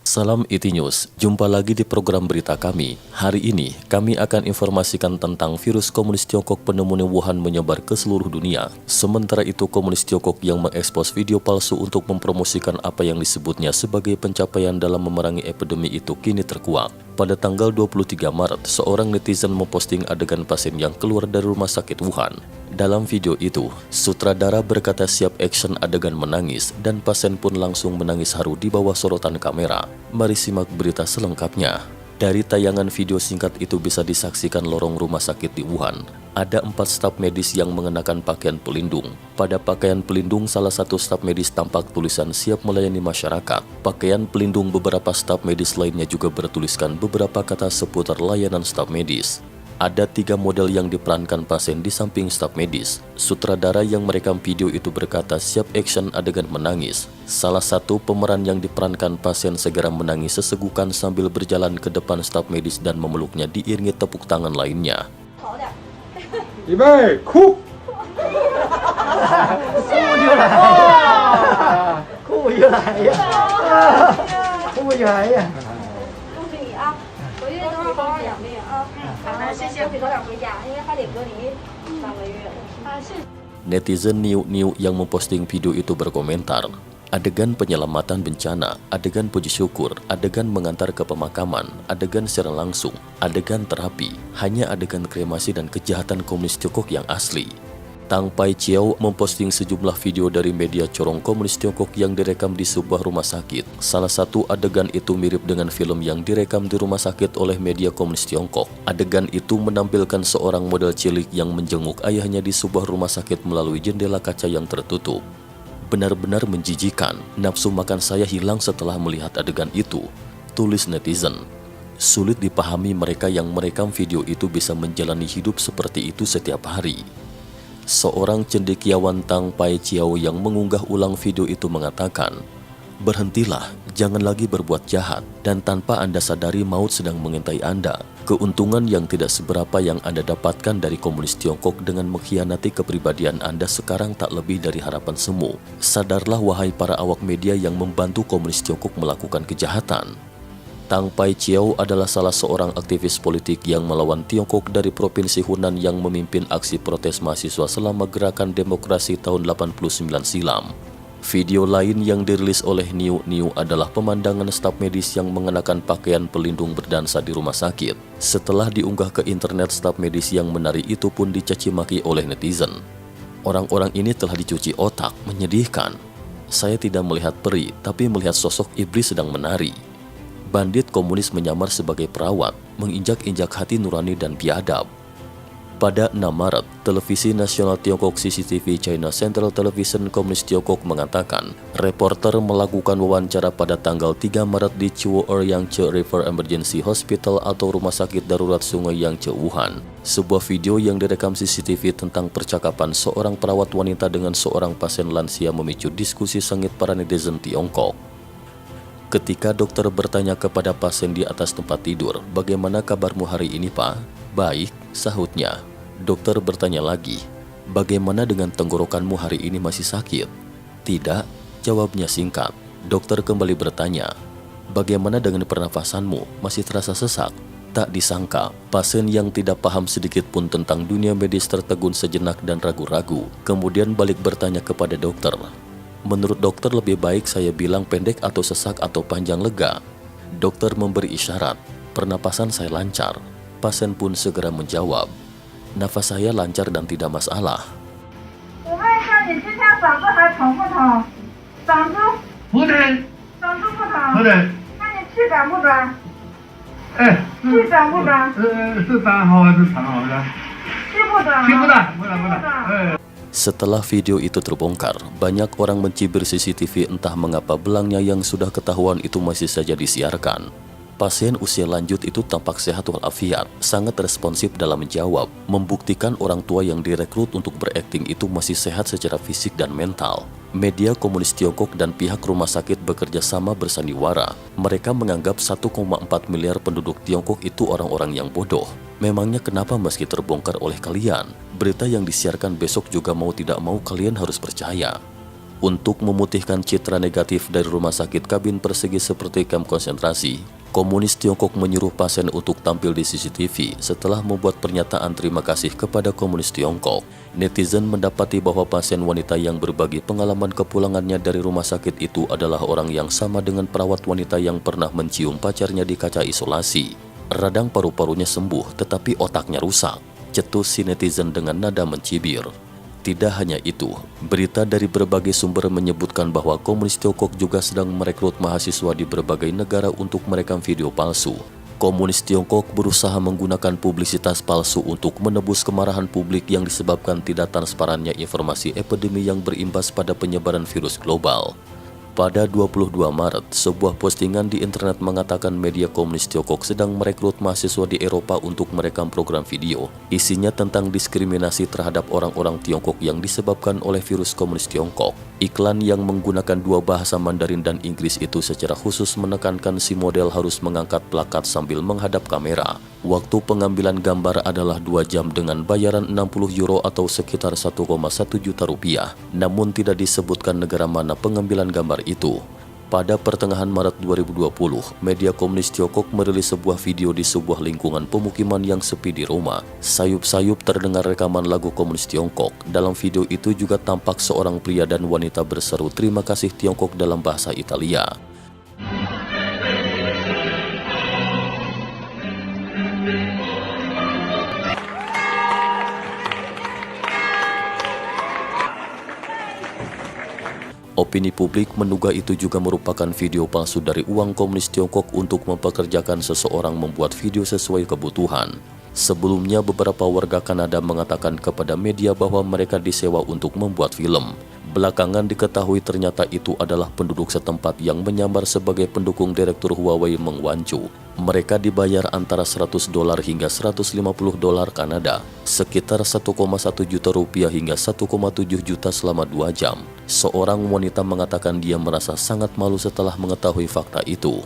Salam IT News, jumpa lagi di program berita kami. Hari ini, kami akan informasikan tentang virus komunis Tiongkok pneumonia Wuhan menyebar ke seluruh dunia. Sementara itu, komunis Tiongkok yang mengekspos video palsu untuk mempromosikan apa yang disebutnya sebagai pencapaian dalam memerangi epidemi itu kini terkuak. Pada tanggal 23 Maret, seorang netizen memposting adegan pasien yang keluar dari rumah sakit Wuhan. Dalam video itu, sutradara berkata siap action adegan menangis dan pasien pun langsung menangis haru di bawah sorotan kamera. Mari simak berita selengkapnya. Dari tayangan video singkat itu bisa disaksikan lorong rumah sakit di Wuhan. Ada 4 staf medis yang mengenakan pakaian pelindung. Pada pakaian pelindung, salah satu staf medis tampak tulisan siap melayani masyarakat. Pakaian pelindung beberapa staf medis lainnya juga bertuliskan beberapa kata seputar layanan staf medis. Ada 3 model yang diperankan pasien di samping staf medis. Sutradara yang merekam video itu berkata siap action adegan menangis. Salah satu pemeran yang diperankan pasien segera menangis sesegukan sambil berjalan ke depan staf medis dan memeluknya diiringi tepuk tangan lainnya. 预备，哭！哭就来呀，哭就来呀。恭喜你啊！回去都要好好养病啊！好，来谢谢，早点回家，因为还得隔离3个月。啊，谢谢。 Netizen Niu yang memposting video itu berkomentar, adegan penyelamatan bencana, adegan puji syukur, adegan mengantar ke pemakaman, adegan secara langsung, adegan terapi, hanya adegan kremasi dan kejahatan komunis Tiongkok yang asli. Tang Pai Chiao memposting sejumlah video dari media corong komunis Tiongkok yang direkam di sebuah rumah sakit. Salah satu adegan itu mirip dengan film yang direkam di rumah sakit oleh media komunis Tiongkok. Adegan itu menampilkan seorang model cilik yang menjenguk ayahnya di sebuah rumah sakit melalui jendela kaca yang tertutup. Benar-benar menjijikan, nafsu makan saya hilang setelah melihat adegan itu, tulis netizen. Sulit dipahami mereka yang merekam video itu bisa menjalani hidup seperti itu setiap hari. Seorang cendekiawan Tang Pai Chiao yang mengunggah ulang video itu mengatakan, berhentilah, jangan lagi berbuat jahat, dan tanpa Anda sadari maut sedang mengintai Anda. Keuntungan yang tidak seberapa yang Anda dapatkan dari komunis Tiongkok dengan mengkhianati kepribadian Anda sekarang tak lebih dari harapan semu. Sadarlah wahai para awak media yang membantu komunis Tiongkok melakukan kejahatan. Tang Pai Chiao adalah salah seorang aktivis politik yang melawan Tiongkok dari Provinsi Hunan yang memimpin aksi protes mahasiswa selama gerakan demokrasi tahun 89 silam. Video lain yang dirilis oleh Niu adalah pemandangan staf medis yang mengenakan pakaian pelindung berdansa di rumah sakit. Setelah diunggah ke internet, staf medis yang menari itu pun dicaci maki oleh netizen. Orang-orang ini telah dicuci otak, menyedihkan. Saya tidak melihat peri, tapi melihat sosok iblis sedang menari. Bandit komunis menyamar sebagai perawat, menginjak-injak hati nurani dan biadab. Pada 6 Maret, Televisi Nasional Tiongkok CCTV China Central Television Komunis Tiongkok mengatakan, reporter melakukan wawancara pada tanggal 3 Maret di Chuo Yangtze River Emergency Hospital atau Rumah Sakit Darurat Sungai Yangtze Wuhan. Sebuah video yang direkam CCTV tentang percakapan seorang perawat wanita dengan seorang pasien lansia memicu diskusi sengit para netizen Tiongkok. Ketika dokter bertanya kepada pasien di atas tempat tidur, bagaimana kabarmu hari ini, Pak? Baik, sahutnya. Dokter bertanya lagi, bagaimana dengan tenggorokanmu hari ini, masih sakit? Tidak, jawabnya singkat. Dokter kembali bertanya, bagaimana dengan pernafasanmu, masih terasa sesak? Tak disangka, pasien yang tidak paham sedikit pun tentang dunia medis tertegun sejenak dan ragu-ragu, kemudian balik bertanya kepada dokter. Menurut dokter lebih baik saya bilang pendek atau sesak atau panjang lega. Dokter memberi isyarat, pernapasan saya lancar. Pasien pun segera menjawab, nafas saya lancar dan tidak masalah. Setelah video itu terbongkar, banyak orang mencibir CCTV entah mengapa belangnya yang sudah ketahuan itu masih saja disiarkan. Pasien usia lanjut itu tampak sehat walafiat, sangat responsif dalam menjawab, membuktikan orang tua yang direkrut untuk berakting itu masih sehat secara fisik dan mental. Media komunis Tiongkok dan pihak rumah sakit bekerja sama bersandiwara. Mereka menganggap 1,4 miliar penduduk Tiongkok itu orang-orang yang bodoh. Memangnya kenapa meski terbongkar oleh kalian, berita yang disiarkan besok juga mau tidak mau kalian harus percaya. Untuk memutihkan citra negatif dari rumah sakit kabin persegi seperti kamp konsentrasi, komunis Tiongkok menyuruh pasien untuk tampil di CCTV setelah membuat pernyataan terima kasih kepada komunis Tiongkok. Netizen mendapati bahwa pasien wanita yang berbagi pengalaman kepulangannya dari rumah sakit itu adalah orang yang sama dengan perawat wanita yang pernah mencium pacarnya di kaca isolasi. Radang paru-parunya sembuh tetapi otaknya rusak, cetus si netizen dengan nada mencibir. Tidak hanya itu, berita dari berbagai sumber menyebutkan bahwa komunis Tiongkok juga sedang merekrut mahasiswa di berbagai negara untuk merekam video palsu. Komunis Tiongkok berusaha menggunakan publisitas palsu untuk menebus kemarahan publik yang disebabkan tidak transparannya informasi epidemi yang berimbas pada penyebaran virus global. Pada 22 Maret, sebuah postingan di internet mengatakan media komunis Tiongkok sedang merekrut mahasiswa di Eropa untuk merekam program video. Isinya tentang diskriminasi terhadap orang-orang Tiongkok yang disebabkan oleh virus komunis Tiongkok. Iklan yang menggunakan dua bahasa Mandarin dan Inggris itu secara khusus menekankan si model harus mengangkat plakat sambil menghadap kamera. Waktu pengambilan gambar adalah 2 jam dengan bayaran 60 euro atau sekitar 1,1 juta rupiah. Namun tidak disebutkan negara mana pengambilan gambar itu. Pada pertengahan Maret 2020, media komunis Tiongkok merilis sebuah video di sebuah lingkungan pemukiman yang sepi di Roma. Sayup-sayup terdengar rekaman lagu komunis Tiongkok. Dalam video itu juga tampak seorang pria dan wanita berseru terima kasih Tiongkok dalam bahasa Italia. Opini publik menduga itu juga merupakan video palsu dari uang komunis Tiongkok untuk mempekerjakan seseorang membuat video sesuai kebutuhan. Sebelumnya, beberapa warga Kanada mengatakan kepada media bahwa mereka disewa untuk membuat film. Belakangan diketahui ternyata itu adalah penduduk setempat yang menyamar sebagai pendukung direktur Huawei Meng Wanzhou. Mereka dibayar antara $100 hingga $150 Kanada, sekitar 1,1 juta rupiah hingga 1,7 juta selama 2 jam. Seorang wanita mengatakan dia merasa sangat malu setelah mengetahui fakta itu.